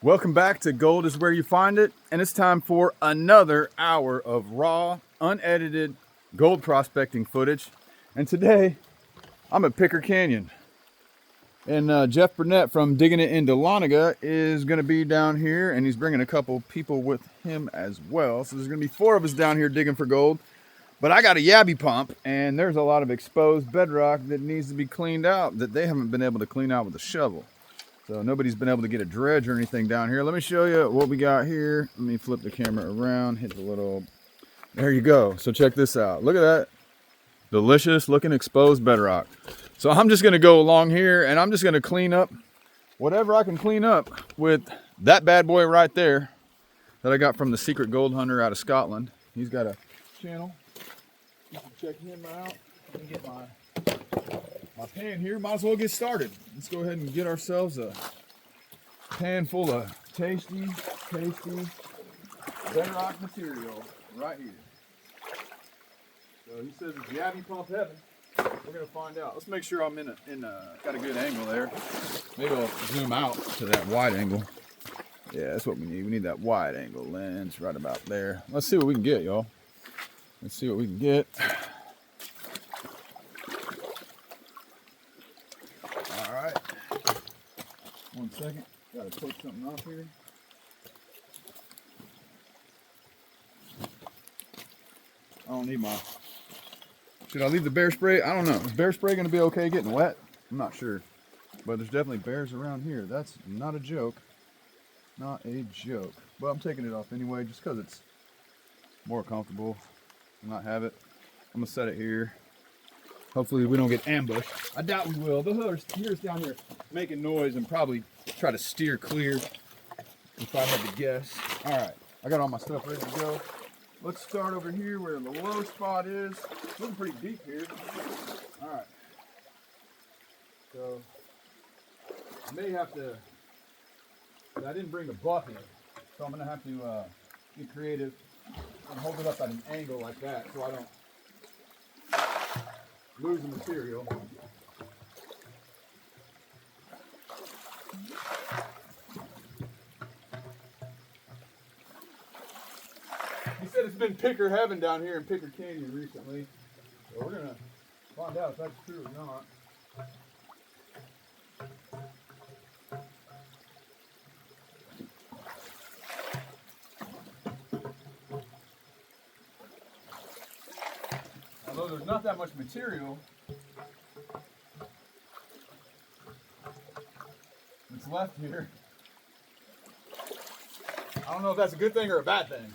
Welcome back to Gold is Where You Find It, and it's time for another hour of raw, unedited gold prospecting footage. And today, I'm at Picker Canyon. And Jeff Burnett from Digging It in Dahlonega is going to be down here, and he's bringing a couple people with him as well. So there's going to be 4 of us down here digging for gold. But I got a yabby pump, and there's a lot of exposed bedrock that needs to be cleaned out that they haven't been able to clean out with a shovel. So nobody's been able to get a dredge or anything down here. Let me show you what we got here. Let me flip the camera around, hit the little, there you go. So check this out. Look at that. Delicious looking exposed bedrock. So I'm just gonna go along here and I'm just gonna clean up whatever I can clean up with that bad boy right there that I got from the secret gold hunter out of Scotland. He's got a channel. You can check him out. Let me get my pan here. Might as well get started. Let's go ahead and get ourselves a pan full of tasty bedrock material right here. So he says it's yabby pump heaven. We're gonna find out. Let's make sure I'm got a good angle there. Maybe I'll zoom out to that wide angle. Yeah, that's what we need. We need that wide angle lens right about there. Let's see what we can get, y'all. Let's see what we can get. All right. 1 second. Gotta take something off here. I don't need my. Should I leave the bear spray? I don't know. Is bear spray going to be okay getting wet? I'm not sure. But there's definitely bears around here. That's not a joke. Not a joke. But I'm taking it off anyway just because it's more comfortable to not have it. I'm going to set it here. Hopefully we don't get ambushed. I doubt we will. They'll hear us down here making noise and probably try to steer clear if I had to guess. All right. I got all my stuff ready to go. Let's start over here where the low spot is. It's looking pretty deep here. All right. So I may have to, I didn't bring a bucket, so I'm gonna have to get creative and hold it up at an angle like that so I don't lose the material. He said it's been picker heaven down here in Picker Canyon recently. So we're gonna find out if that's true or not. Although there's not that much material that's left here. I don't know if that's a good thing or a bad thing.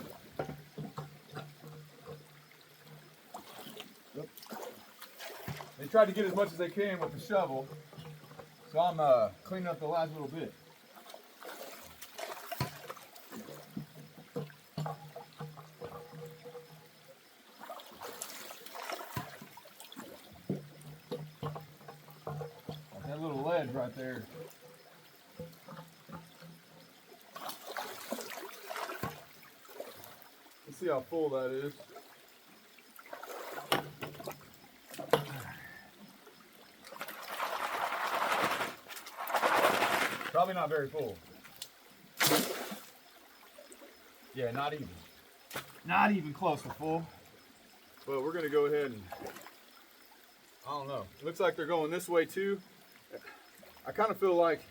They tried to get as much as they can with the shovel, so I'm cleaning up the last little bit. That little ledge right there. Let's see how full that is. Probably not very full. Yeah, not even. Not even close to full. But we're gonna go ahead and, I don't know. It looks like they're going this way too. I kind of feel like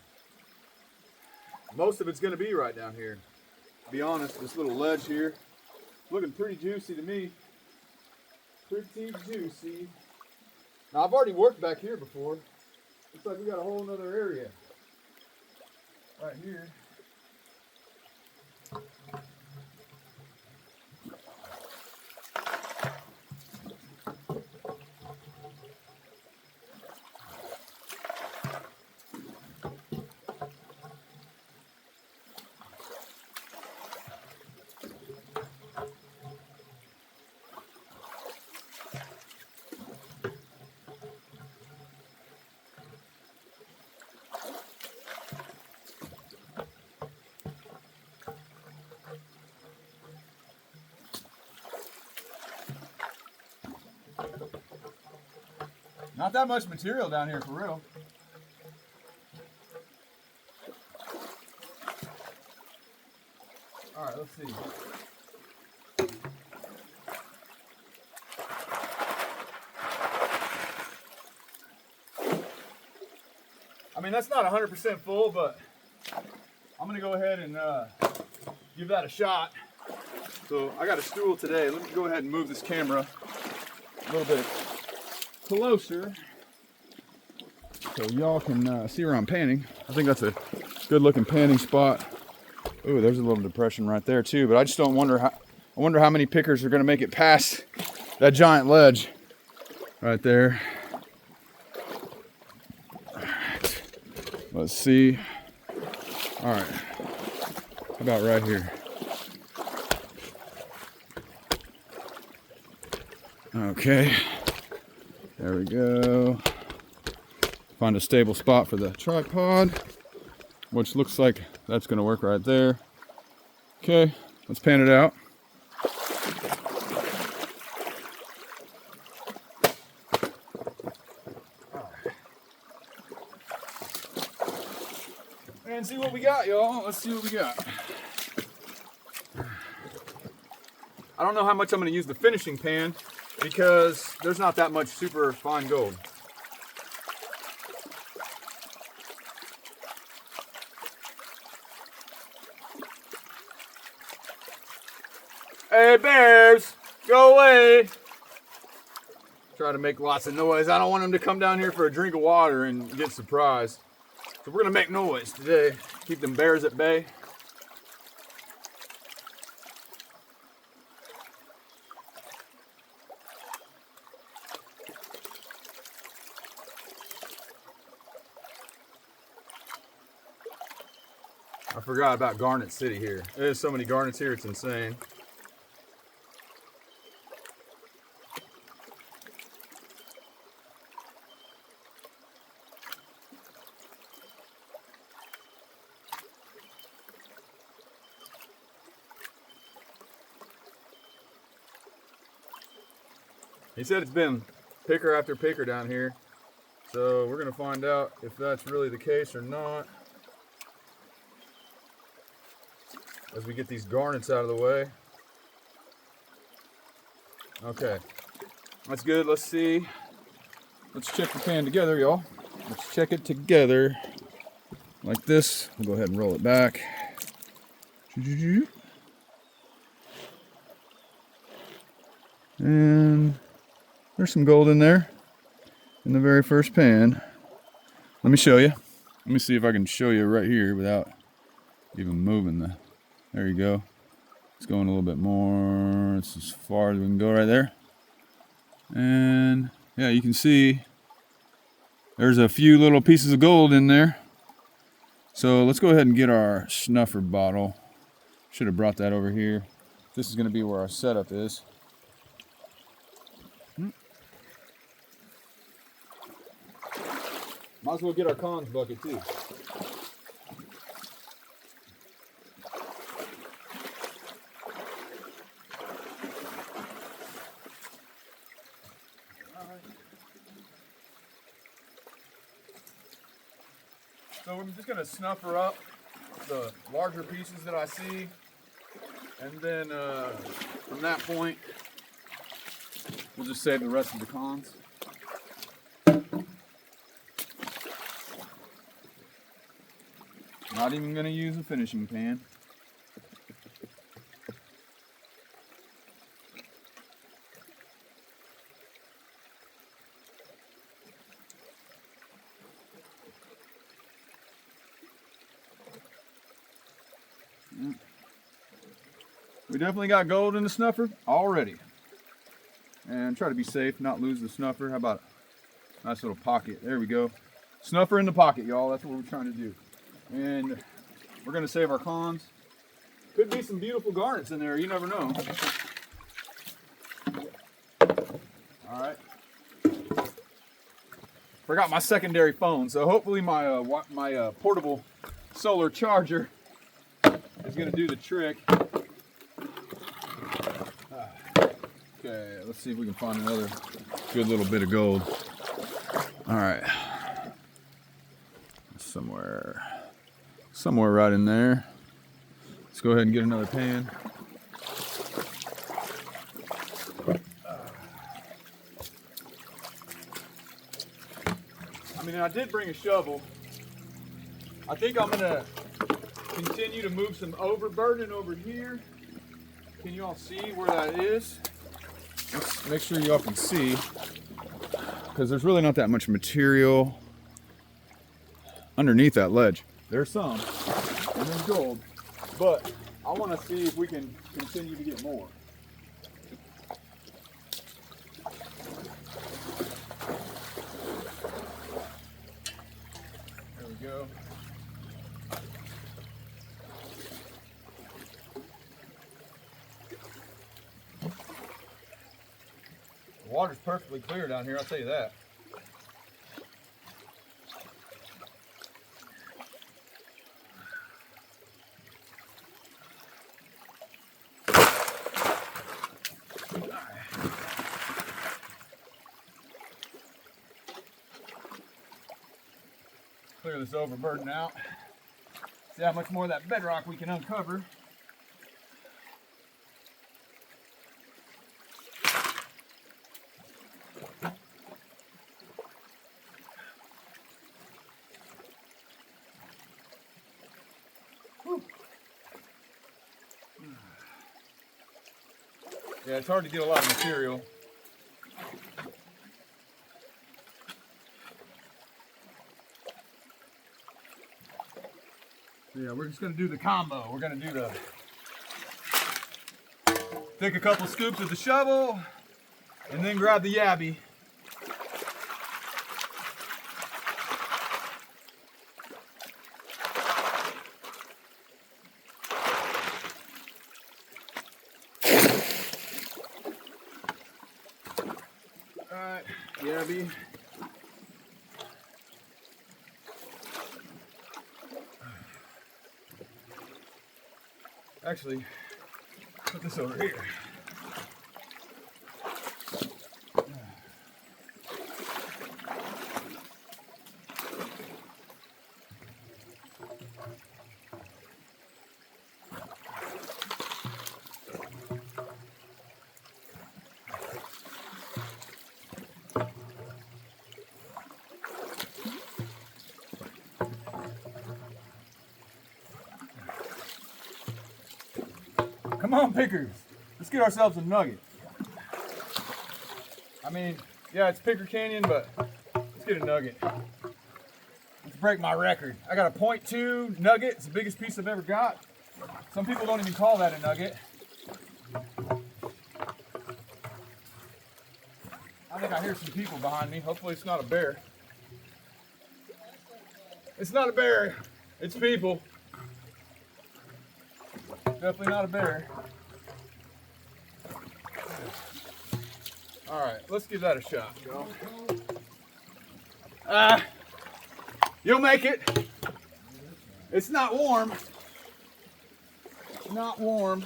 most of it's gonna be right down here. To be honest, this little ledge here, looking pretty juicy to me. Pretty juicy. Now I've already worked back here before. Looks like we got a whole nother area right here. Not that much material down here for real. All right, let's see. I mean, that's not 100% full, but I'm gonna go ahead and give that a shot. So I got a stool today. Let me go ahead and move this camera a little bit closer so y'all can see where I'm panning. I think that's a good looking panning spot. Ooh, there's a little depression right there too, but I just don't wonder how, I wonder how many pickers are gonna make it past that giant ledge right there. All right. Let's see. All right, how about right here? Okay, there we go. Find a stable spot for the tripod, which looks like that's gonna work right there. Okay, let's pan it out. And see what we got, y'all. Let's see what we got. I don't know how much I'm gonna use the finishing pan because there's not that much super fine gold. Hey bears, go away. Try to make lots of noise. I don't want them to come down here for a drink of water and get surprised. So we're gonna make noise today. Keep them bears at bay. I forgot about Garnet City here. There's so many garnets here, it's insane. He said it's been picker after picker down here. So we're gonna find out if that's really the case or not as we get these garnets out of the way. Okay, that's good. Let's see. Let's check the pan together, y'all. Let's check it together like this. We'll go ahead and roll it back. And there's some gold in there in the very first pan. Let me show you. Let me see if I can show you right here without even moving the, there you go. It's going a little bit more. It's as far as we can go right there. And yeah, you can see there's a few little pieces of gold in there. So let's go ahead and get our snuffer bottle. Should have brought that over here. This is going to be where our setup is. Might as well get our cons bucket too. So we're just gonna snuffer up the larger pieces that I see, and then from that point, we'll just save the rest of the cons. Not even gonna use a finishing pan. We definitely got gold in the snuffer already. And try to be safe, not lose the snuffer. How about a nice little pocket? There we go. Snuffer in the pocket, y'all. That's what we're trying to do. And we're gonna save our cons. Could be some beautiful garnets in there, you never know. All right. Forgot my secondary phone, so hopefully my portable solar charger is gonna do the trick. Okay, let's see if we can find another good little bit of gold. All right, somewhere right in there. Let's go ahead and get another pan. I mean, I did bring a shovel. I think I'm gonna continue to move some overburden over here. Can you all see where that is? Let's make sure y'all can see, because there's really not that much material underneath that ledge. There's some, and there's gold, but I want to see if we can continue to get more. There we go. The water's perfectly clear down here, I'll tell you that. Clear this overburden out. See how much more of that bedrock we can uncover. Yeah, it's hard to get a lot of material. Yeah, we're just gonna do the combo. We're gonna do the, take a couple scoops of the shovel and then grab the yabby. All right, yabby. Actually, put this over here. Come on, pickers. Let's get ourselves a nugget. I mean, yeah, it's Picker Canyon, but let's get a nugget. Let's break my record. I got a .2 nugget. It's the biggest piece I've ever got. Some people don't even call that a nugget. I think I hear some people behind me. Hopefully it's not a bear. It's not a bear. It's people. Definitely not a bear. All right, let's give that a shot. You'll make it. It's not warm. Not warm.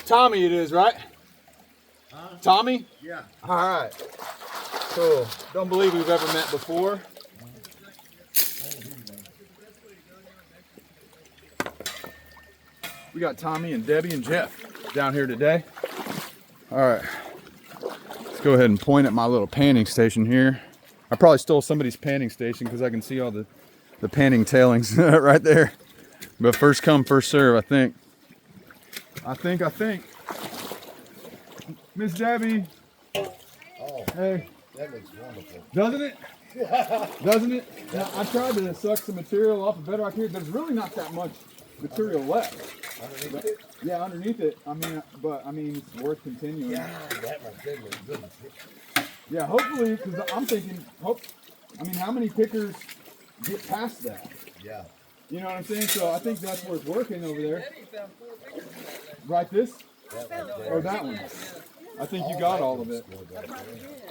Tommy it is, right? Tommy? Yeah. All right. Cool. Don't believe we've ever met before. We got Tommy and Debbie and Jeff down here today. All right, let's go ahead and point at my little panning station here. I probably stole somebody's panning station because I can see all the panning tailings right there. But first come, first serve, I think. I think. Miss Debbie. Oh, Hey. that looks wonderful. Doesn't it? Doesn't it? Now, I tried to suck some material off of bedrock here. There's really not that much material left. Underneath it? Yeah, underneath it. I mean, it's worth continuing. Yeah, that right there looks good. Yeah, hopefully, because I'm thinking, how many pickers get past that? Yeah. You know what I'm saying? So I think that's worth working over there. Right, this? That right there. Or that one? I think you got all of it.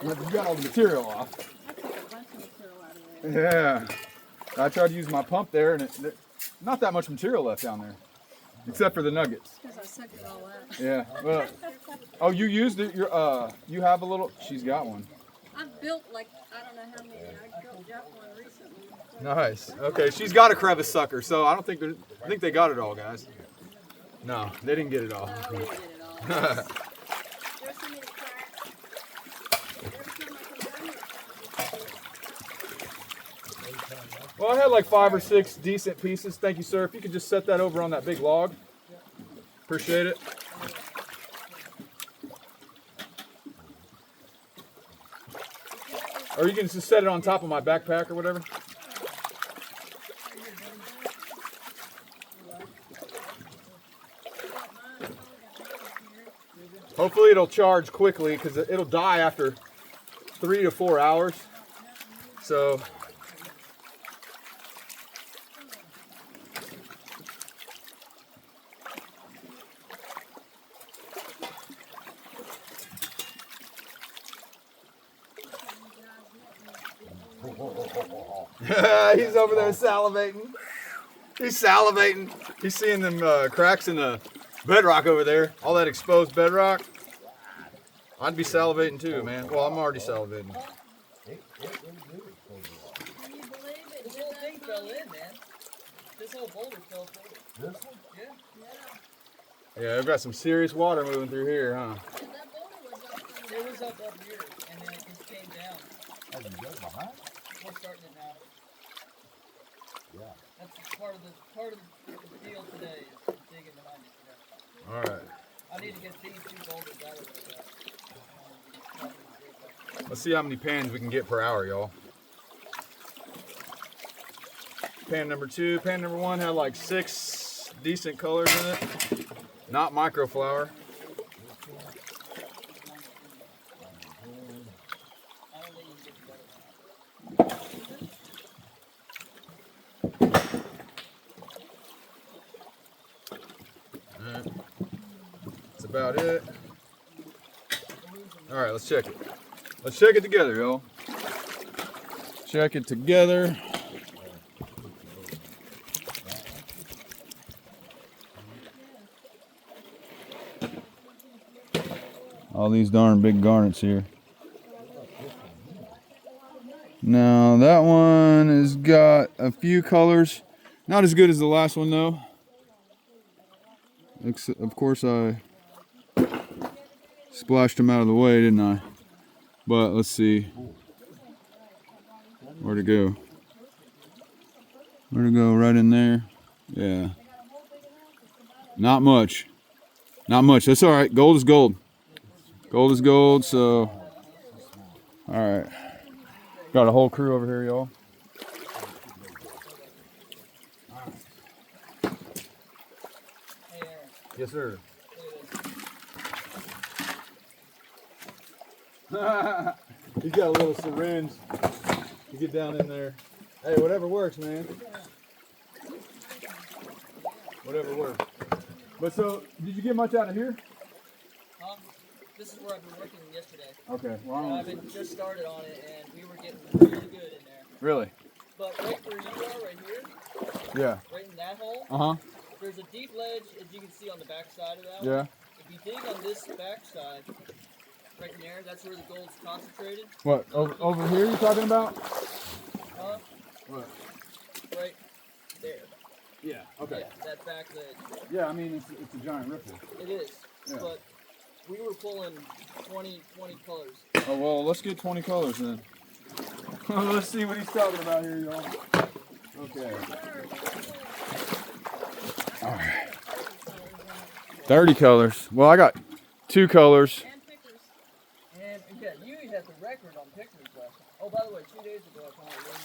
You got all the material off. I took a bunch of material out of there. Yeah. I tried to use my pump there, and not that much material left down there. Except for the nuggets. Because I sucked it all out. Yeah. Well, oh, you used it. You have a little. She's got one. I've built like, I don't know how many. I built Jeff one recently. Nice. Okay, she's got a crevice sucker, so I think they got it all, guys. No, they didn't get it all. Oh, we did it all. There's so many cracks. Every time I come down here. Well, I had like 5 or 6 decent pieces. Thank you, sir. If you could just set that over on that big log. Appreciate it. Or you can just set it on top of my backpack or whatever. Hopefully it'll charge quickly because it'll die after 3 to 4 hours. So he's over there salivating. He's salivating. He's seeing them cracks in the bedrock over there. All that exposed bedrock. I'd be salivating too, man. Well, I'm already salivating. Can you believe it? This whole thing fell in, man. This whole boulder fell forward. This one? Yeah. Yeah, I've got some serious water moving through here, huh? And that boulder was up there. It was up here, and then it just came down. Oh, you got behind? We're starting it now. Yeah. That's part of the deal today is digging behind it today. All right. I need to get these 2 boulders out of there. Let's see how many pans we can get per hour, y'all. Pan number 2. Pan number 1 had like 6 decent colors in it. Not microflower. Alright. That's about it. Alright, let's check it. Let's check it together, y'all. Check it together. All these darn big garnets here. Now that one has got a few colors. Not as good as the last one though. Of course I splashed them out of the way, didn't I? But let's see. Where'd it go? Where'd it go? Right in there. Yeah. Not much. Not much. That's all right. Gold is gold. Gold is gold, so. All right. Got a whole crew over here, y'all. Hey, Aaron. Yes, sir. He's got a little syringe to get down in there. Hey, whatever works, man. Whatever works. But so, did you get much out of here? Huh? This is where I've been working yesterday. Okay. Well, And I've been just started on it, and we were getting really good in there. really? But right where you are, right here, Yeah. right in that hole, There's there's a deep ledge, as you can see on the back side of that Yeah. one. If you dig on this back side, right in there, that's where the gold's concentrated. What? Over here you talking about? Huh? What? Right there. Yeah. Okay. Yeah, that back ledge. Yeah. I mean, it's a giant ripple. It is. Yeah. But we were pulling 20 colors. Oh well, let's get 20 colors then. Let's see what he's talking about here, y'all. Okay. All right. 30 colors. Well, I got 2 colors. And pickers. And yeah, you had the record on pickers last time. Oh, by the way, 2 days ago I found a room.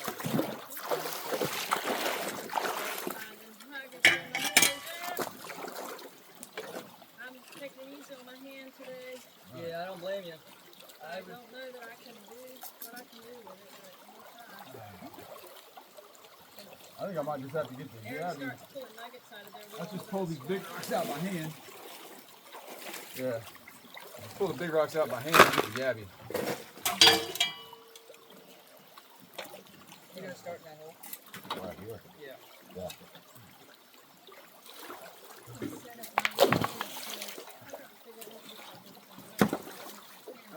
I'm taking it easy on my hand today. Yeah, I don't blame you. I don't know that I can do what I can do with it, but we'll try. I think I might just have to get the Aaron jabby. starts pulling nuggets out of there. Let's just pull these big rocks out my hand. Yeah. Let's pull the big rocks out my hand and get the jabby. You're gonna start in that hole? Right here. Yeah. Yeah.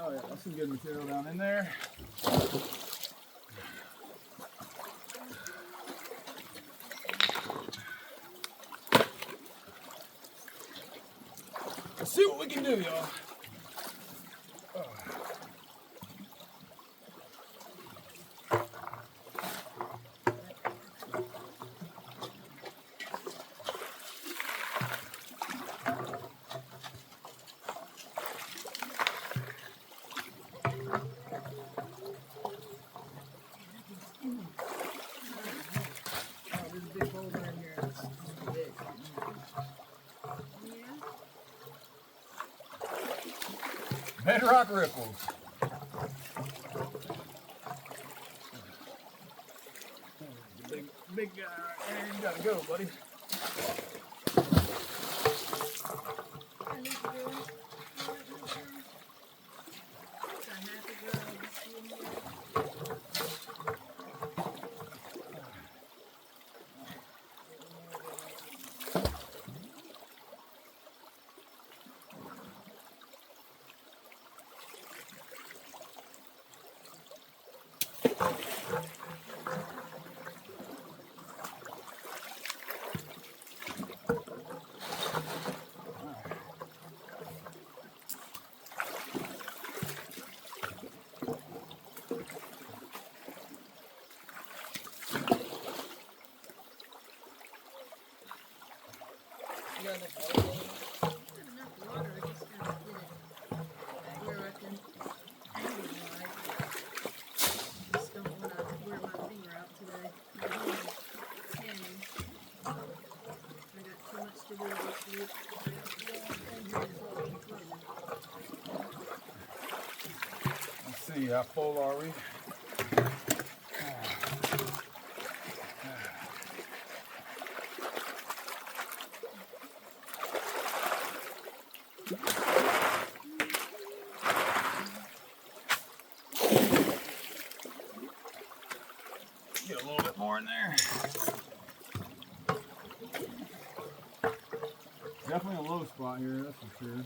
Oh yeah, that's some good material down in there. see what we can do, y'all. Oh, there's a big boulder in here. It's big. Yeah. Bedrock ripples. Big guy right there. You gotta go, buddy. I need to do it. It's a happy girl. Just in here. You got enough water? I have enough water. I just gotta get it where I can angle it right. Just don't want to wear my finger out today. My hand is tanning. I got too much to do this week. I got one thing here that's all included. Let's see, how full are we? Get a little bit more in there. Definitely a low spot here, that's for sure.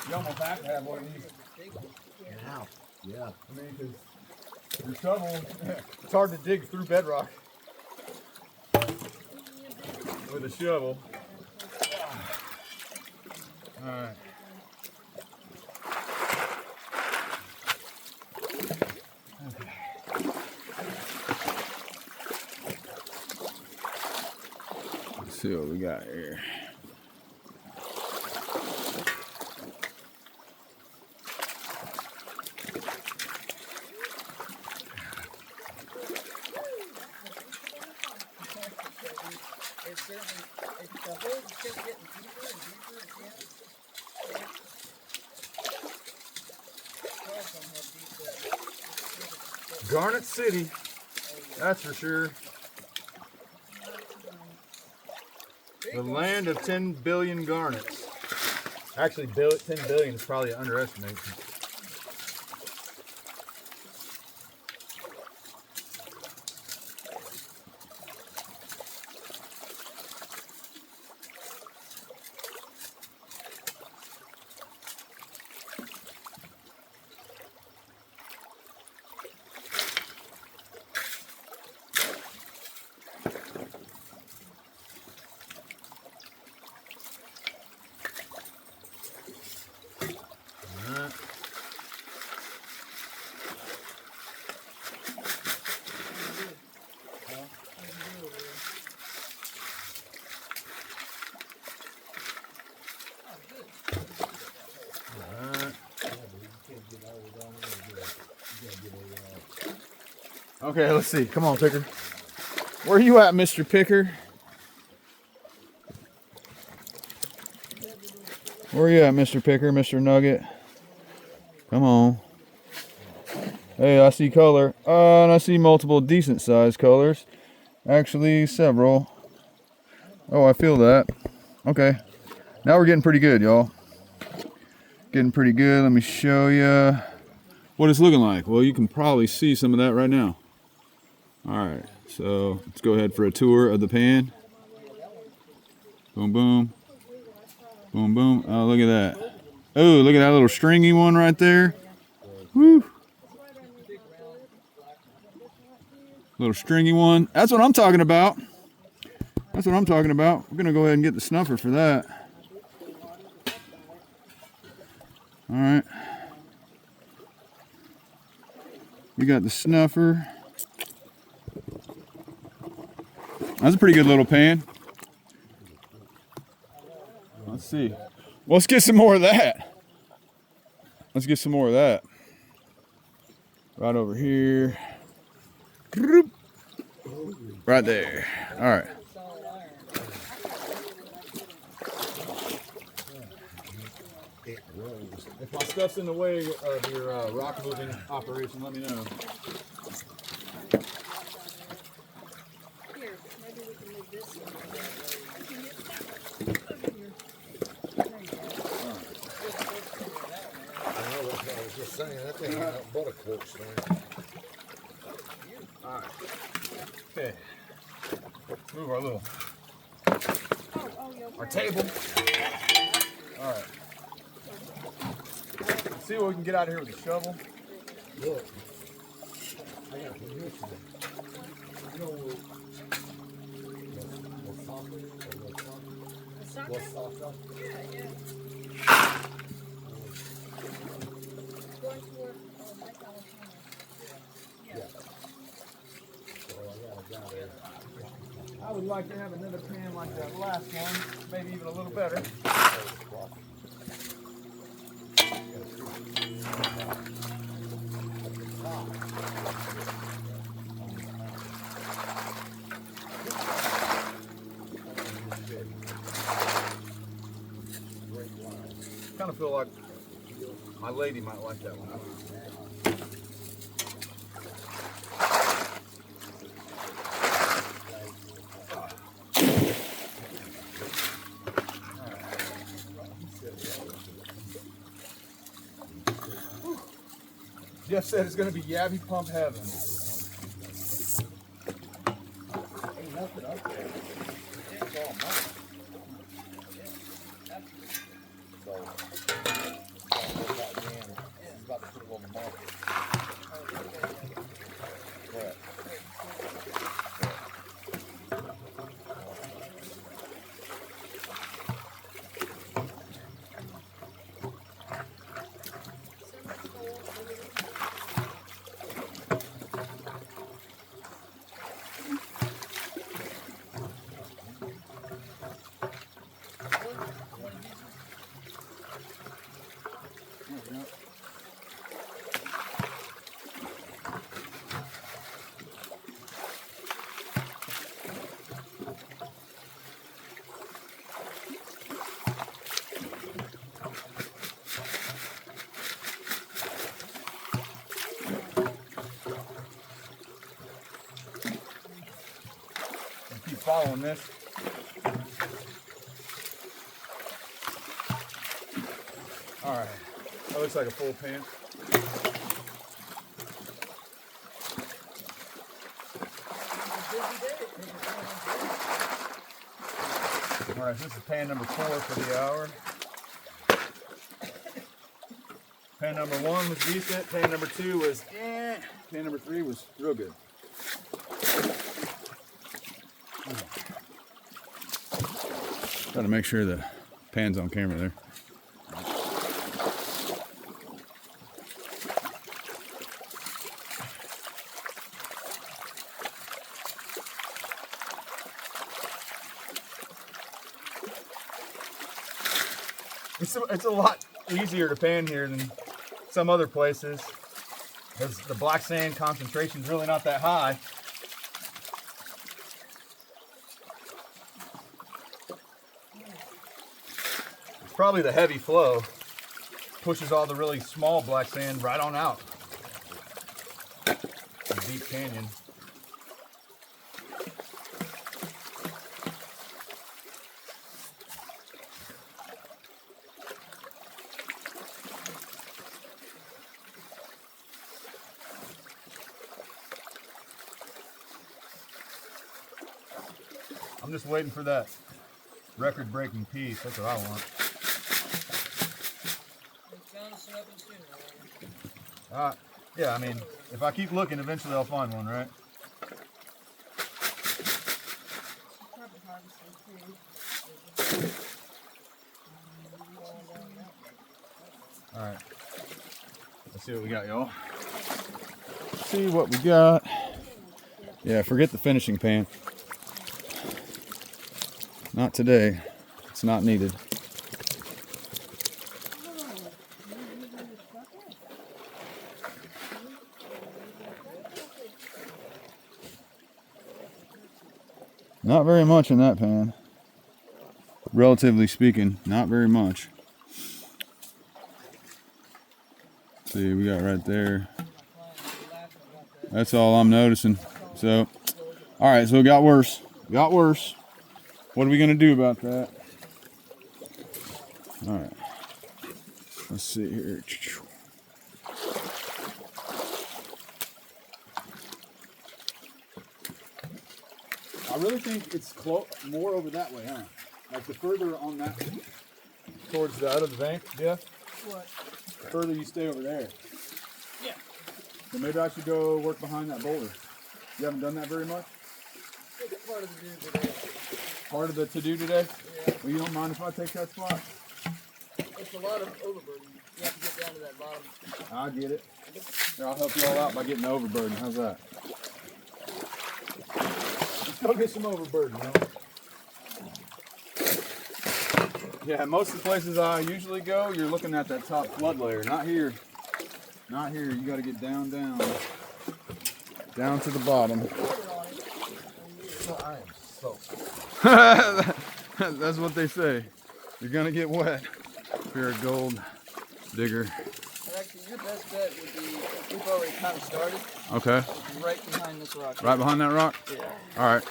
You almost have to have one of these. Ow. Yeah. I mean, because your shovel, it's hard to dig through bedrock with a shovel. All right. Okay. Let's see what we got here. It's certainly, the hole just kept getting deeper and deeper again. Tell them how deep that. Garnet City, that's for sure. The land of 10 billion garnets. Actually, 10 billion is probably an underestimation. Okay, let's see. Come on, Picker. Where you at, Mr. Picker? Where you at, Mr. Picker, Mr. Nugget? Come on. Hey, I see color. And I see multiple decent sized colors. Actually, several. Oh, I feel that. Okay. Now we're getting pretty good, y'all. Getting pretty good. Let me show you. what it's looking like. Well, you can probably see some of that right now. All right, so let's go ahead for a tour of the pan. Boom, boom. Boom, boom. Oh, look at that. Oh, look at that little stringy one right there. Woo. Little stringy one. That's what I'm talking about. That's what I'm talking about. We're going to go ahead and get the snuffer for that. All right. We got the snuffer. That's a pretty good little pan. Let's see. Well, let's get some more of that. Let's get some more of that. Right over here. Right there. All right. If my stuff's in the way of your rock moving operation, let me know. Here, maybe we can move this one. I know that's what I was just saying. That thing ain't nothing but a quartz thing. All right. Okay. Let's move our little our table. All right. Let's see what we can get out of here with a shovel. Look. I got permission. You know what soccer? Yeah. Going toward Yeah. So I got it. I would like to have another pan like that last one, maybe even a little better. Kind of feel like my lady might like that one. Jeff said it's going to be Yabby Pump Heaven. Ain't nothing up there. It's all mine. So, he's about to put it on the market. Correct. Keep following this. All right, that looks like a full pan. All right, this is pan number 4 for the hour. Pan number 1 was decent. Pan number 2 was Pan number 3 was real good. Got to make sure the pan's on camera there. It's a lot easier to pan here than some other places because the black sand concentration is really not that high. It's probably the heavy flow pushes all the really small black sand right on out. The deep canyon. I'm just waiting for that record-breaking piece. That's what I want. Yeah, I mean, if I keep looking, eventually I'll find one, right? Probably harvesting too. All right. Let's see what we got, y'all. See what we got. Yeah, forget the finishing pan. Not today. It's not needed. Not very much in that pan. Relatively speaking, not very much. See, we got right there. That's all I'm noticing. So, all right, so it got worse. Got worse. What are we gonna do about that? All right. Let's see here. I really think it's more over that way, huh? Like the further on that, towards the out of the bank, Jeff. What? The further you stay over there. Yeah. So maybe I should go work behind that boulder. You haven't done that very much? It's part of the do today. Part of the to-do today? Yeah. Well, you don't mind if I take that spot? It's a lot of overburden. You have to get down to that bottom. I get it. Here, I'll help you all out by getting the overburden. How's that? Let's go get some overburden, you know? Yeah, most of the places I usually go, you're looking at that top flood layer. Not here. Not here. You got to get down to the bottom. I am soaked. That's what they say. You're gonna get wet if you're a gold digger. And actually, your best bet would be, we've already kind of started, Okay. right behind this rock. Right behind that rock? Yeah. All right.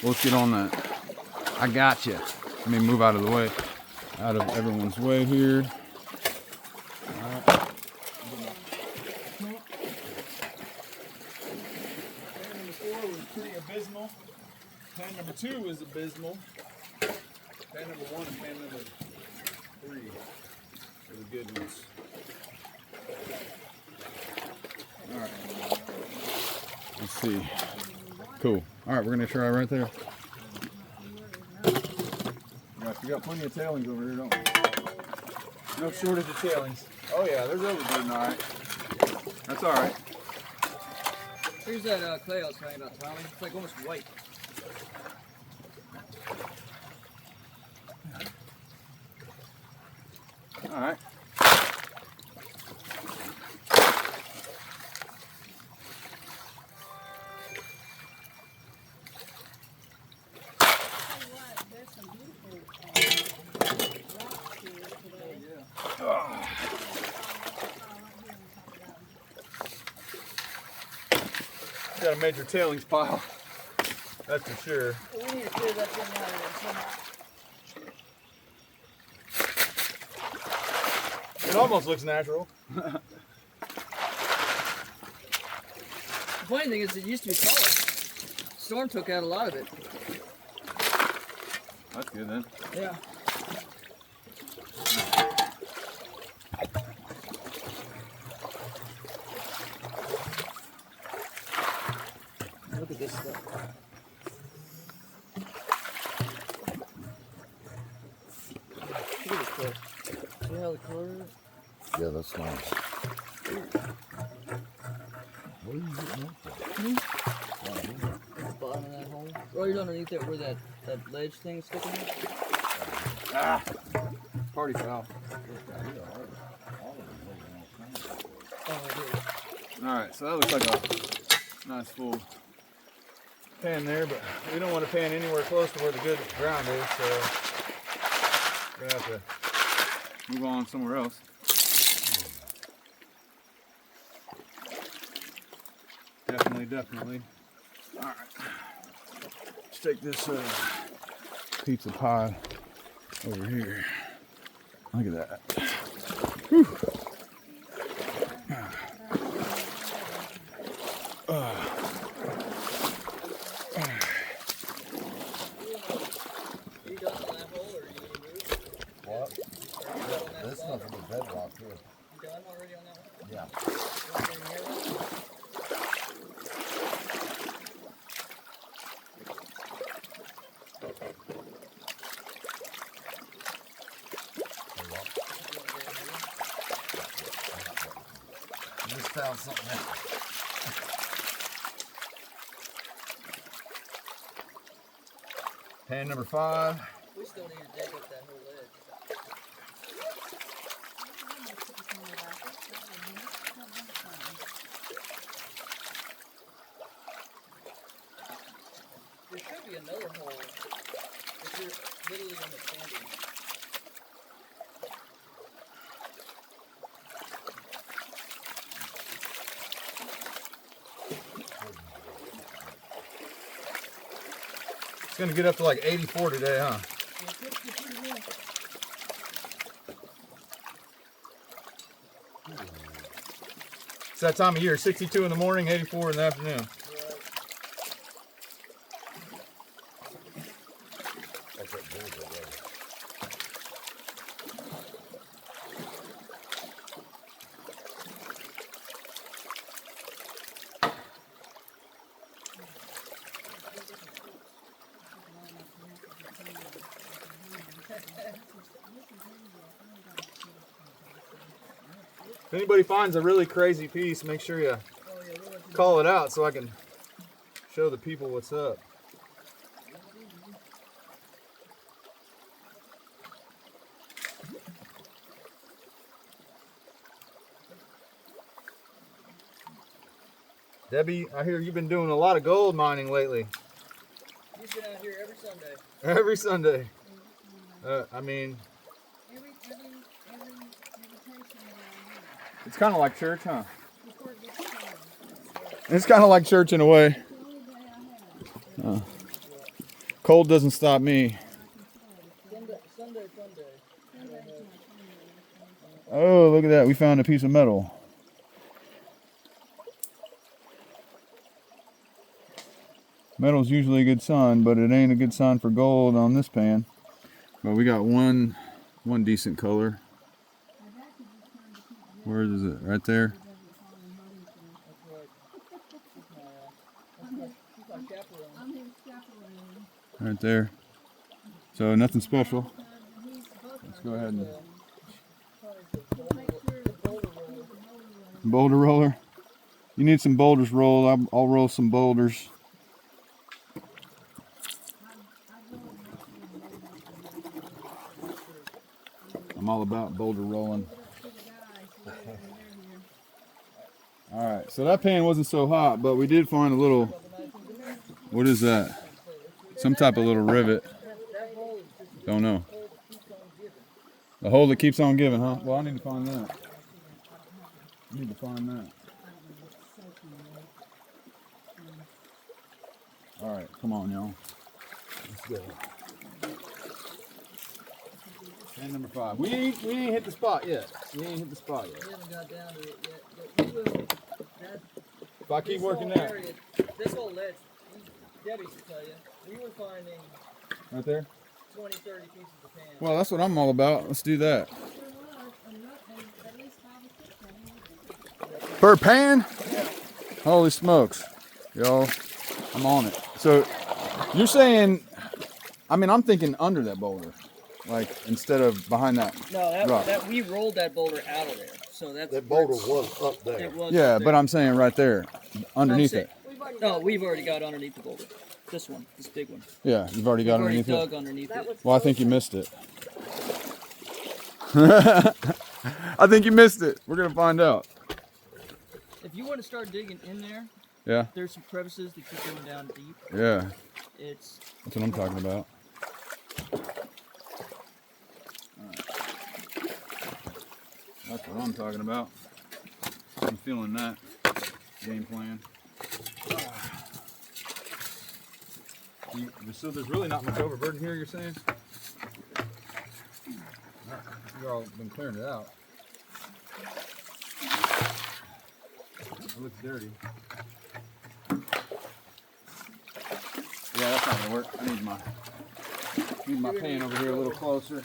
Well, let's get on that. I got you. Let me move out of the way. Out of everyone's way here. All right. Pan number 4 was pretty abysmal. Pan number 2 was abysmal. Pan number 1 and pan number 3 are the good ones. All right. Let's see. Cool. All right, we're gonna try right there. We got plenty of tailings over here, don't we? No shortage of tailings. Oh yeah, there's overburden, all right. That's all right. Here's that clay I was talking about, Tommy. It's like almost white. All right. There's some beautiful rocks here today. Got a major tailings pile. That's for sure. Well, we need to clear that thing out of there somehow. It almost looks natural. The funny thing is, it used to be taller. Storm took out a lot of it. That's good then. Yeah. Look at this stuff. Look at this stuff. See how the color is? Yeah, that's nice. What are you getting up for? At the bottom of that hole. Right underneath it where that ledge thing's sticking out. Ah! Party foul. Oh, it is. Alright, so that looks like a nice full pan there, but we don't want to pan anywhere close to where the good ground is, so we're going to have to move on somewhere else. Definitely. Alright. Let's take this pizza pie over here. Look at that. Whew. nothing but bedrock here. You done already on that one? Yeah. Want to get near one? I just found something else. Pan number 5. We still need to dig up that whole ledge. There should be another hole if you're literally on the standing. It's gonna get up to like 84 today, huh? It's that time of year, 62 in the morning, 84 in the afternoon. That's that bullshit there. If anybody finds a really crazy piece, make sure you call it out so I can show the people what's up. Debbie, I hear you've been doing a lot of gold mining lately. He's been out here every Sunday. Every Sunday. I mean, Every meditation around it's kind of like church, huh? here, before it gets cold. It's kind of like church in a way. It's the only day I have. Cold doesn't stop me. Sunday. Sunday's my Sunday. Oh, look at that. We found a piece of metal. Metal's usually a good sign, but it ain't a good sign for gold on this pan. But we got one decent color. Where is it? Right there? I'm his chaperone. Right there. So nothing special. Let's go ahead and boulder roller. You need some boulders rolled. I'll roll some boulders. I'm all about boulder rolling. All right, so that pan wasn't so hot, but we did find a little, what is that? Some type of little rivet. Don't know. The hole that keeps on giving, huh? Well, I need to find that. I need to find that. All right, come on, y'all. Let's go. Pan number 5. We ain't hit the spot yet. We ain't hit the spot yet. We haven't got down to it yet, but we will. If I keep This working whole that. area, this whole ledge, Debbie should tell you, we were finding Right there? 20, 30 pieces of pan. Well, that's what I'm all about. Let's do that. Per pan? Holy smokes. Yo, I'm on it. So you're saying, I mean, I'm thinking under that boulder. Like, instead of behind that. No, rock. that we rolled that boulder out of there. So that's That boulder was up there. it was Yeah, up but there. I'm saying right there, underneath I'm it. saying- No, we've already got underneath the boulder. This one, this big one. Yeah, you've already got We've already underneath dug it. underneath it. Well, I think you missed it. I think you missed it. We're gonna find out. If you want to start digging in there, Yeah, there's some crevices that keep going down deep. yeah. It's That's what I'm talking about. That's what I'm talking about. I'm feeling that game plan. So there's really not much overburden here, you're saying? You've all been clearing it out. It looks dirty. Yeah, that's not gonna work. I need my pan over here a little closer.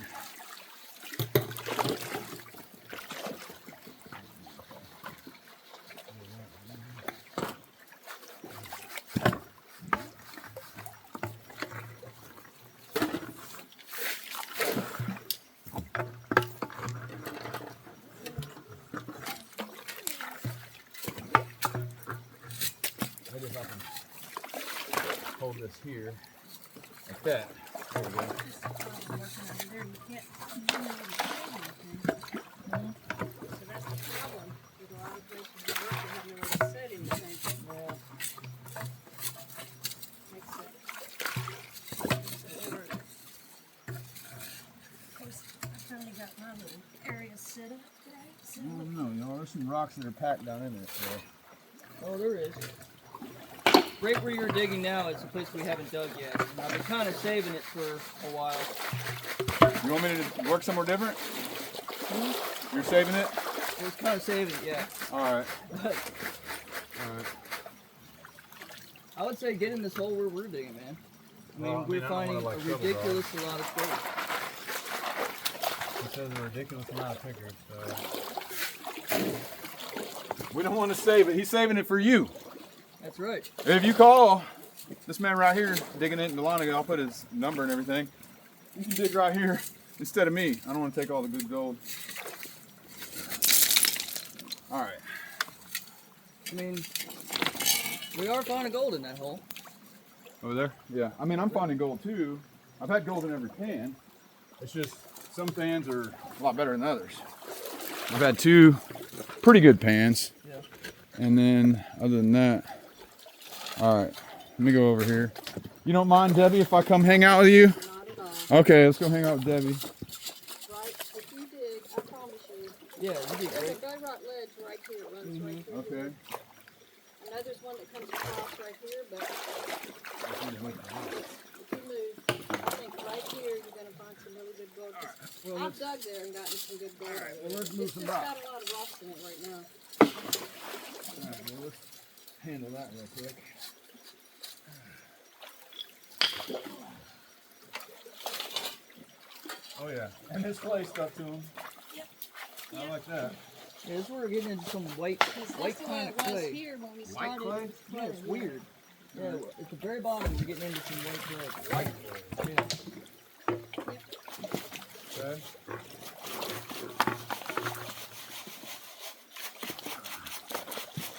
this here, like that. There we go. Just the problem working under there, you can't really save anything. So that's the problem with a lot of places you work, you have nowhere to set anything. Yeah. Makes it hard. Of course, I finally got my little area set up, right? So, I don't know, you know, there's some rocks that are packed down in there. So. Oh, there is. Right where you're digging now is a place we haven't dug yet. And I've been kind of saving it for a while. You want me to work somewhere different? You're saving it? I was kind of saving it, yeah. All right. But All right. I would say get in this hole where we're digging, man. I mean, Well, I mean, we're I don't finding wanna, like, a trouble ridiculous lot of gold. It says a ridiculous amount of pickers, so. We don't want to save it. He's saving it for you. That's right. If you call this man right here, digging it in the line, I'll put his number and everything. You can dig right here instead of me. I don't want to take all the good gold. All right. I mean, we are finding gold in that hole. Over there? Yeah. I mean, I'm finding gold too. I've had gold in every pan. It's just some pans are a lot better than others. I've had 2 pretty good pans. Yeah. And then other than that, all right, let me go over here. You don't mind, Debbie, if I come hang out with you? not at all. Okay, let's go hang out with Debbie. Right, if you dig, I promise you, Yeah, you did there's a great. bedrock ledge right here, it runs right through. Okay. I know there's one that comes across right here, but if you move, I think right here, you're gonna find some really good gold. Well, I've dug there and gotten some good gold. right, well, let's move It's some just rocks. got a lot of rocks in it right now. All right, well, let's handle that real quick. Oh yeah, and this clay stuff to him. Yep. I like that. Yeah, this is where we're getting into some white Because White that's the way kind it of was clay. here when we White started. clay? Yeah, it's weird. Yeah, at the very bottom you're getting into some white clay. White clay. Yeah. Okay.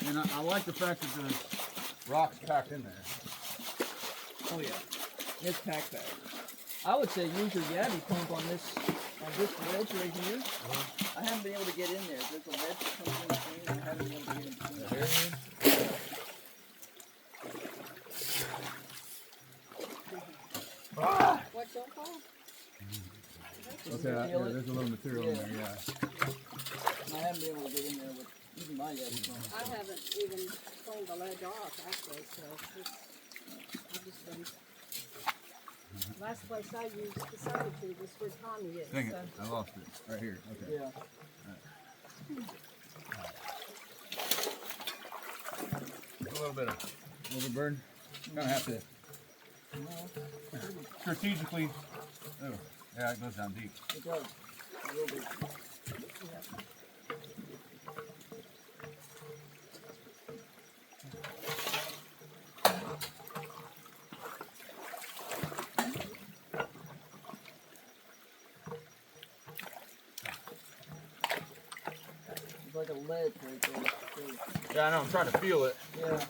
And I like the fact that there's rocks packed in there. Oh yeah. It's packed. I would say use your yabby pump on this ledge right here. I haven't been able to get in there. There's a ledge that comes in between and I haven't been able to get in between. What's your call? Okay, yeah, there's a little material in there, yeah. I haven't been able to get in there with even my yabby pump. I haven't even cleaned the ledge off actually, so it's, I've just been. Last place I used decided to was where Tommy is. Dang it, So. I lost it. Right here, okay. Yeah. A little bit burn. You're gonna have to strategically. Oh, yeah, it goes down deep. It does. A little bit. It's like a ledge right there. Yeah, I know. I'm trying to feel it. Yeah.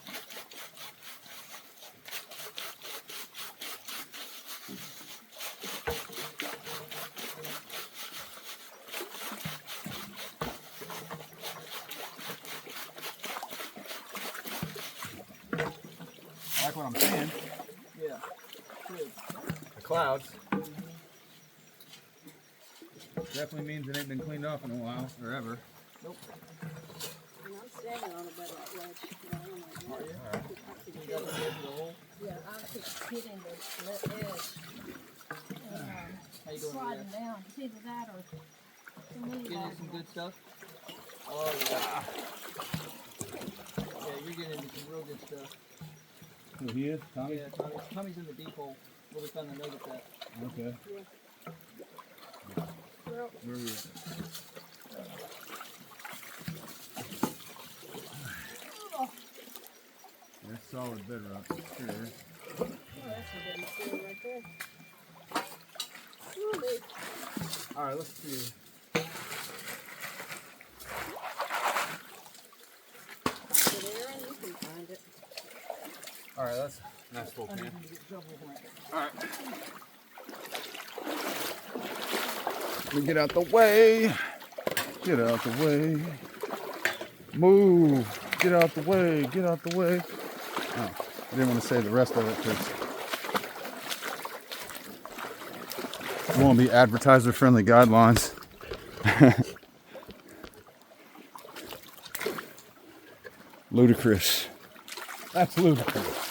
I like what I'm seeing. Yeah. Good. The clouds. Definitely means it ain't been cleaned off in a while, or ever. Nope. And I'm standing on a bedrock ledge. You know, I'm like, Alright. You got the edge of the hole. yeah, I keep hitting the edge. How you doing over Sliding there? down. It's either that or to me, Getting like, into some good stuff? Oh yeah. Yeah, you're getting into some real good stuff. Who he is? Tommy? Yeah, Tommy's in the deep hole where we found the nugget at. Okay. well, Where are we at? That's solid bedrock. Sure. oh, that's a good material right there. Really? Alright, let's see. Find it, Aaron. You can find it. Alright, let's Nice full I pan. need to get shovel horn. Alright. Let me get out the way. Get out the way. Move. Get out the way. Get out the way. Oh, I didn't want to say the rest of it because it won't be advertiser-friendly guidelines. Ludicrous. That's ludicrous.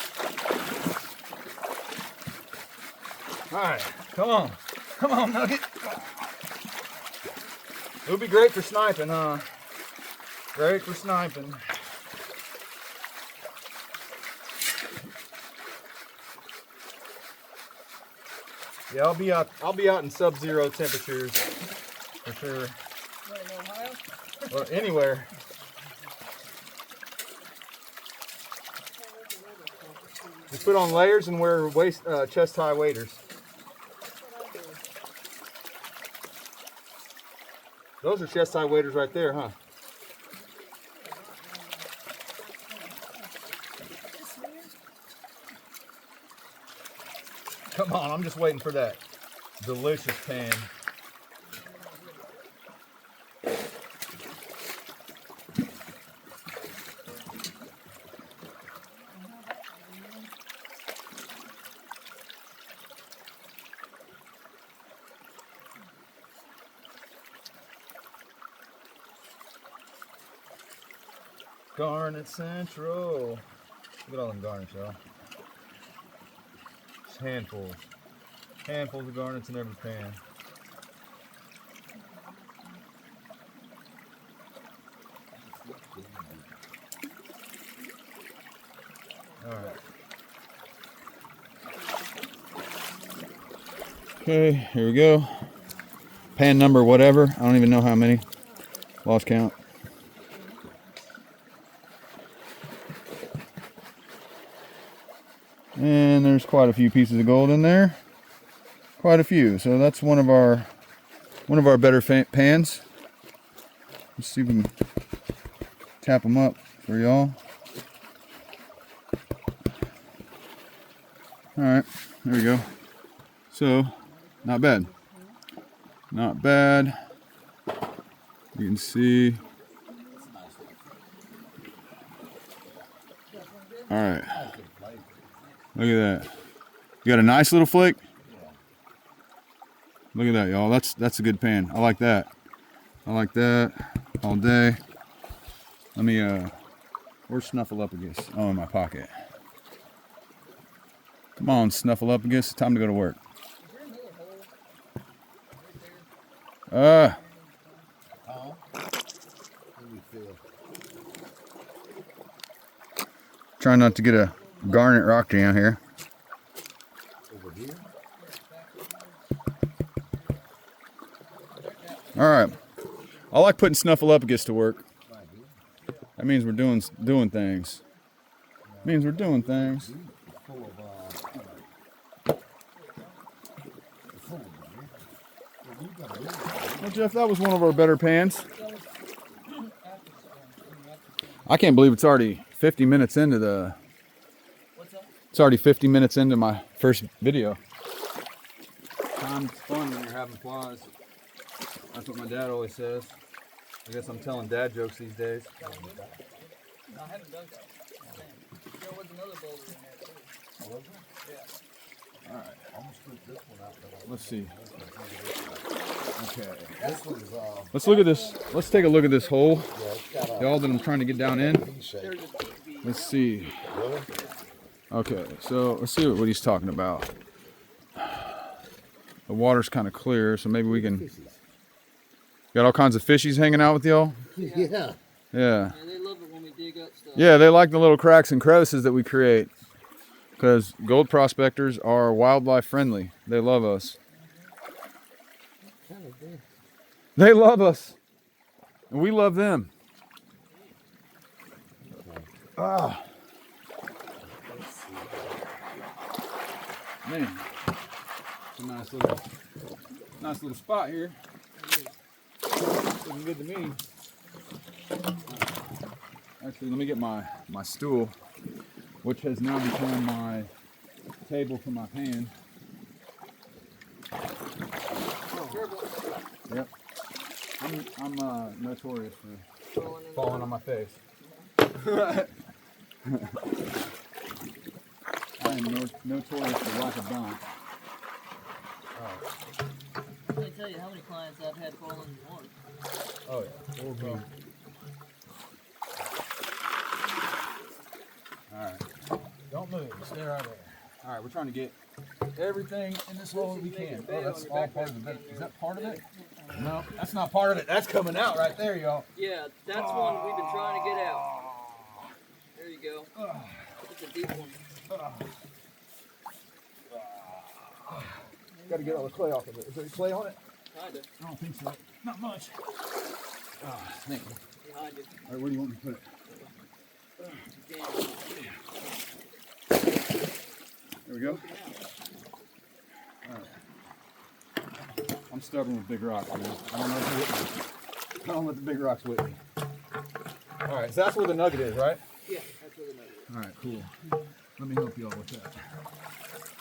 Alright, come on. Come on, Nugget. It would be great for sniping, huh? Great for sniping. Yeah, I'll be out in sub-zero temperatures for sure. What, in Ohio? Or anywhere. Just put on layers and wear chest high waders. Those are chest high waders right there, huh? Come on, I'm just waiting for that delicious pan. Garnet Central. Look at all them garnets, y'all. Just handfuls. Handfuls of garnets in every pan. Alright. Okay, here we go. Pan number whatever. I don't even know how many. Lost count. And there's quite a few pieces of gold in there. Quite a few. So that's one of our better pans. Let's see if we can tap them up for y'all. All right, there we go. So, not bad. Not bad. You can see. All right. Look at that. You got a nice little flake? Look at that, y'all. That's a good pan. I like that. I like that all day. Let me, where's Snuffleupagus? Oh, in my pocket. Come on, Snuffleupagus. It's time to go to work. Let me feel. Trying not to get a garnet rock jam here. Over here? All right. I like putting Snuffleupagus to work. That means we're doing things. Means we're doing things. Full of, Well, Jeff, that was one of our better pans. I can't believe it's already 50 minutes into the. What's that? It's already 50 minutes into my first video. Time's fun when you're having flies. That's what my dad always says. I guess I'm telling dad jokes these days. No, I haven't done that. There was another boulder in there too. Yeah. All right. almost split this one out. Let's see. Okay. This one's, Let's look at this. Let's take a look at this hole, yeah, it's got a y'all, that I'm trying to get down in. V shape. There's a TV. Let's see. Really? Okay, so let's see what he's talking about. The water's kind of clear, so maybe we can. Got all kinds of fishies hanging out with y'all. Yeah. Yeah. Yeah, they love it when we dig up stuff. Yeah, they like the little cracks and crevices that we create. Because gold prospectors are wildlife friendly. They love us. They love us. And we love them. Ah. Man. It's a nice little spot here. Looking good to me. Actually, let me get my stool, which has now become table for my pan. Yep. I'm notorious for falling on my face. I am notorious for lack of balance. I can't tell you how many clients I've had fall in the water. Oh yeah. Full boom. Alright. Don't move. Stay right there. Alright, we're trying to get everything in this hole we can. Oh, that's all part of the bed. Is that part of it? No, that's not part of it. That's coming out right there, y'all. Yeah, that's one we've been trying to get out. There you go. It's a deep one. Got to get all the clay off of it. Is there clay on it? Kinda. I don't think so. Not much. Thank you. Behind you. All right, where do you want me to put it? There we go. All right. I'm stubborn with big rocks, man. I don't know if you're with me. I don't let the big rocks with me. All right, so that's where the nugget is, right? Yeah, that's where the nugget is. All right, cool. Let me help you all with that.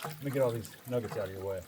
Let me get all these nuggets out of your way.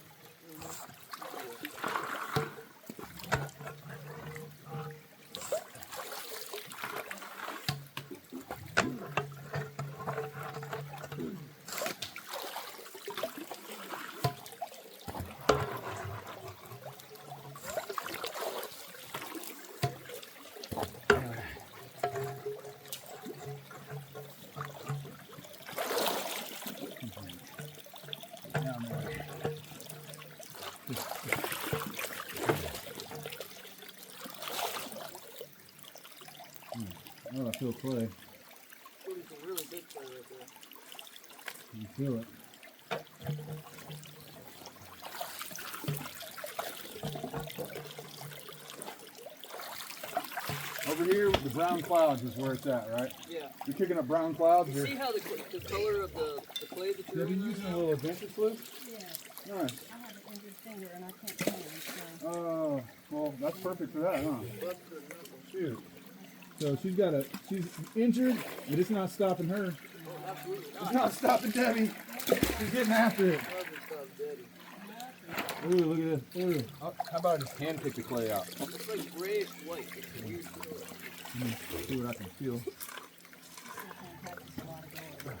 Oh, I feel clay. Putting some really big clay right there. You feel it. Over here, the brown clouds is where it's at, right? Yeah. You're kicking up brown clouds. You see how the color of the clay that you're Have you in using right a now? little adventure sleuth? Yeah, Nice. I have an injured finger and I can't pan, so. Oh, well, that's perfect for that, huh? Busted knuckle. Shoot. So she's injured, but it's not stopping her. Oh, absolutely It's not. not stopping Debbie. She's getting after it. Nothing stops Daddy. Ooh, look at this. Ooh. Oh, how about I just hand pick the clay out? It's like grayish white. It's a weird color. Let me see what I can feel. Practice a lot of gold.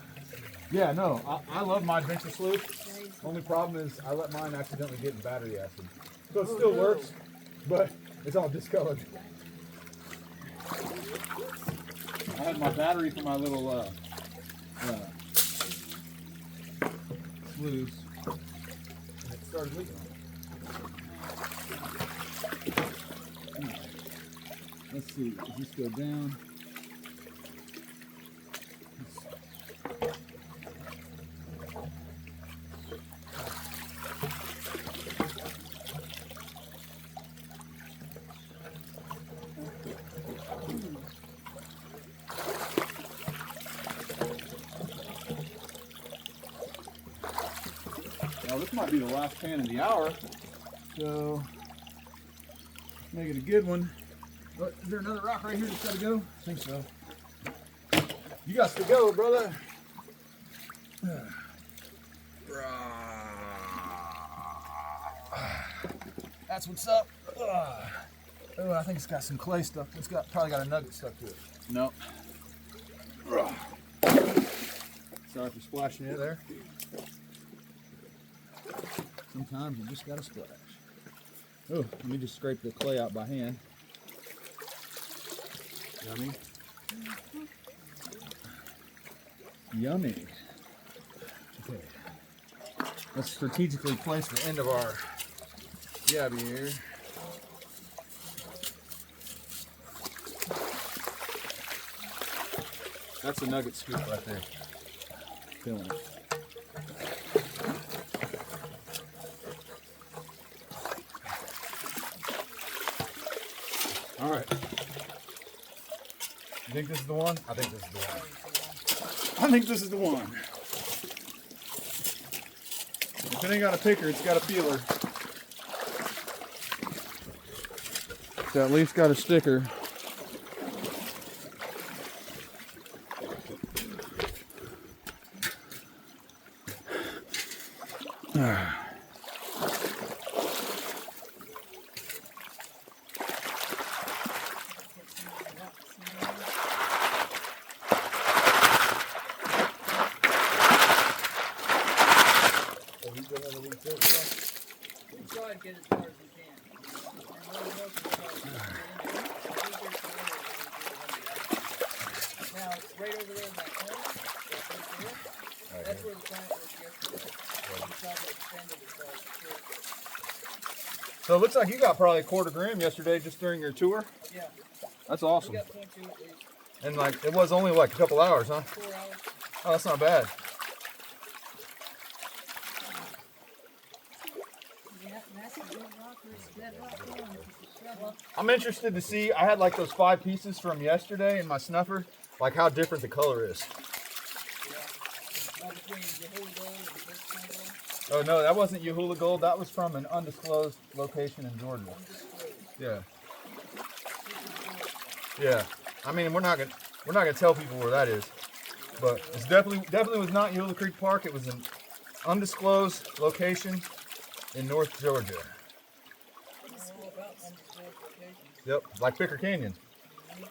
Yeah, no, I love my adventure sleuth. Only problem is I let mine accidentally get in battery acid. So it still works, but it's all discolored. I had my battery for my little sluice, and it started leaking. Let's see, does this go down? Now this might be the last pan of the hour, so make it a good one. But is there another rock right here that's got to go? I think so. You got to go, brother. That's what's up. Oh, I think it's got some clay stuff. It's probably got a nugget stuck to it. Nope. Sorry for splashing you there. Sometimes you just gotta splash. Oh, let me just scrape the clay out by hand. Yummy. Yummy. Okay. Let's strategically place the end of our yabby here. That's a nugget scoop right there. Feeling it. All right. You think this is the one? I think this is the one. I think this is the one. If it ain't got a picker, it's got a feeler. It's at least got a sticker. that's where the plant was yesterday. We tried to extend it as far as we could, So it looks like you got probably a quarter gram yesterday just during your tour. but yeah, That's we awesome. got 0.2 at least. And like it was only like a couple hours, huh? 4 hours. Oh, that's not bad. Yeah, that's a good rock. It's bedrock one. It's a shovel. I'm interested to see. I had like those 5 pieces from yesterday in my snuffer, like how different the color is. Now between the Holy Gold and this kind of gold, Oh no, that wasn't Yahula Gold. That was from an undisclosed location in Georgia. Yeah. Yeah. I mean, we're not gonna tell people where that is, but it's definitely was not Yahula Creek Park. It was an undisclosed location in North Georgia. all about undisclosed locations. Yep, like Picker Canyon.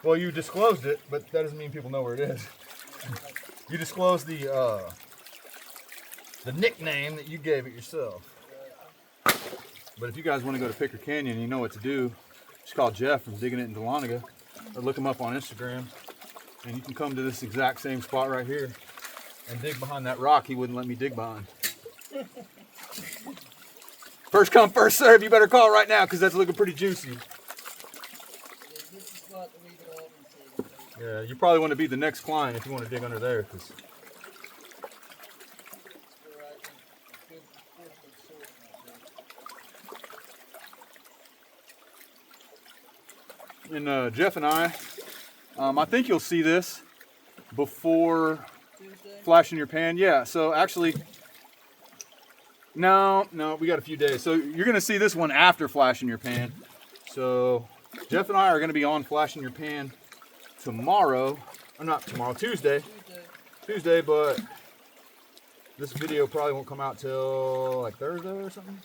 Well, you disclosed it, but that doesn't mean people know where it is. You disclosed the nickname that you gave it yourself. But if you guys want to go to Picker Canyon, you know what to do. Just call Jeff from Digging It in Dahlonega, or look him up on Instagram, and you can come to this exact same spot right here and dig behind that rock he wouldn't let me dig behind. First come, first serve. You better call right now because that's looking pretty juicy. This is the spot that we could all been saving. Yeah, you probably want to be the next client if you want to dig under there, because Where I think a good portion of the source might be. and Jeff and I think you'll see this before Tuesday? flash in your pan. Yeah, so actually, no, we got a few days. So you're gonna see this one after flash in your pan. So Jeff and I are gonna be on flash in your pan tomorrow, or not tomorrow, Tuesday, but this video probably won't come out till like Thursday or something.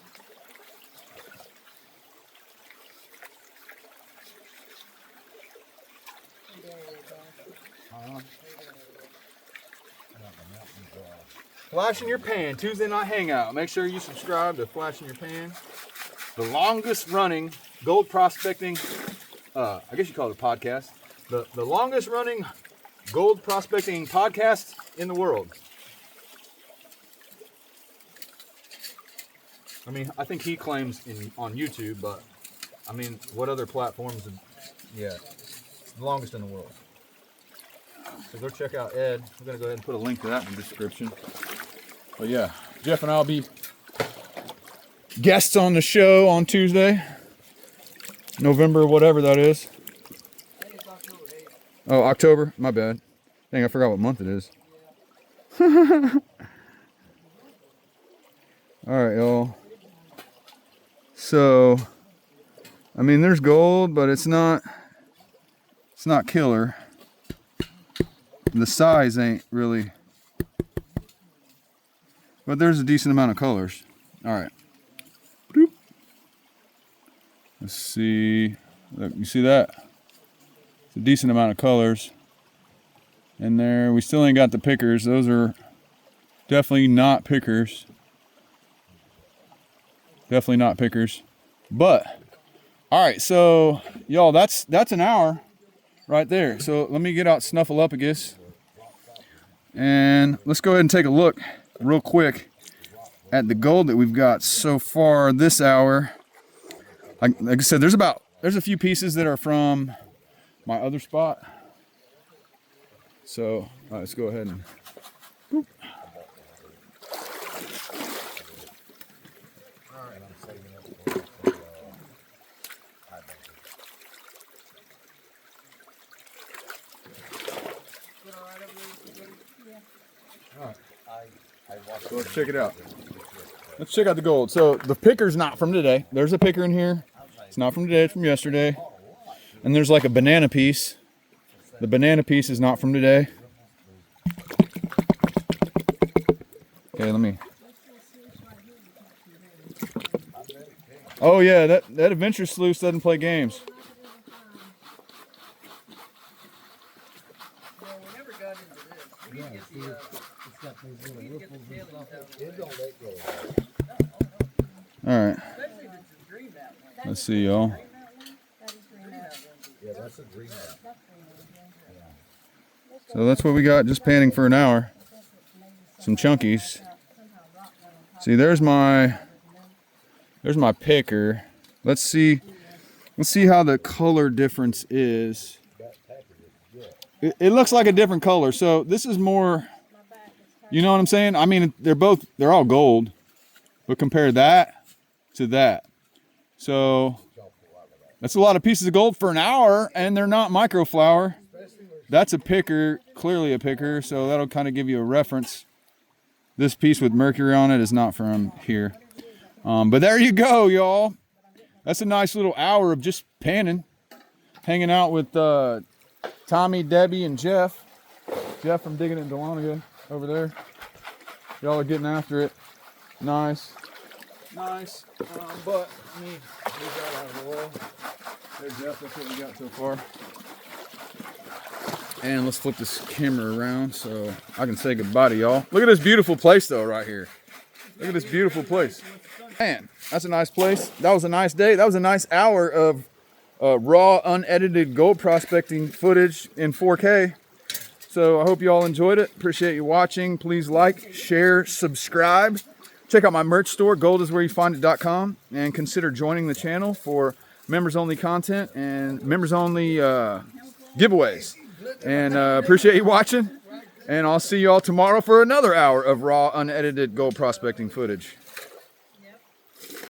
Flash in your pan, Tuesday night hangout. Make sure you subscribe to Flash in your pan, the longest running gold prospecting, I guess you call it a podcast, the longest running gold prospecting podcast in the world. I mean, I think he claims on YouTube, but I mean, what other platforms? Yeah, it's the longest in the world. So go check out Ed. We're gonna go ahead and put a link to that in the description. But yeah, Jeff and I'll be guests on the show on Tuesday, November, whatever that is. I think it's October 8th. Oh, October. My bad. Dang, I forgot what month it is. All right, y'all. So, I mean, there's gold, but it's not killer. The size ain't really, but there's a decent amount of colors. All right. Boop. Let's see. Look, you see that? It's a decent amount of colors in there. We still ain't got the pickers. Those are definitely not pickers. Definitely not pickers. But, all right, so y'all, that's an hour right there. So let me get out Snuffleupagus. And let's go ahead and take a look real quick at the gold that we've got so far this hour. Like I said, there's a few pieces that are from my other spot. So let's go ahead and boop. So let's check it out. Let's check out the gold. So the picker's not from today. There's a picker in here. It's not from today, it's from yesterday. And there's like a banana piece. The banana piece is not from today. Okay, let me. Oh yeah, that adventure sluice doesn't play games. Well, we never got into this. We need to get the, It's got these little ripples and tailings stuff. out. It don't let go. All right, Especially if it's a green map one. let's see, y'all. That is green out. Yeah, that's a green one. That's green out, yeah. So that's what we got, just panning for an hour. some chunkies. See, there's my picker. Let's see how the color difference is. It looks like a different color. So this is more, you know what I'm saying? I mean, they're all gold, but compare that to that. So that's a lot of pieces of gold for an hour, and they're not microflower. That's a picker, clearly a picker, so that'll kind of give you a reference. This piece with mercury on it is not from here. But there you go, y'all. That's a nice little hour of just panning, hanging out with Tommy, Debbie, and Jeff. Jeff from Digging It in Dahlonega over there. Y'all are getting after it. Nice. Nice. But let me move that out of the way. There's Jeff. That's what we got so far. And let's flip this camera around so I can say goodbye to y'all. Look at this beautiful place, though, right here. Look at this beautiful place. Man, that's a nice place. That was a nice day. That was a nice hour of raw, unedited gold prospecting footage in 4K. So I hope you all enjoyed it. Appreciate you watching. Please like, share, subscribe. Check out my merch store, goldiswhereyoufind.com, and consider joining the channel for members-only content and members-only giveaways. And appreciate you watching. And I'll see you all tomorrow for another hour of raw, unedited gold prospecting footage.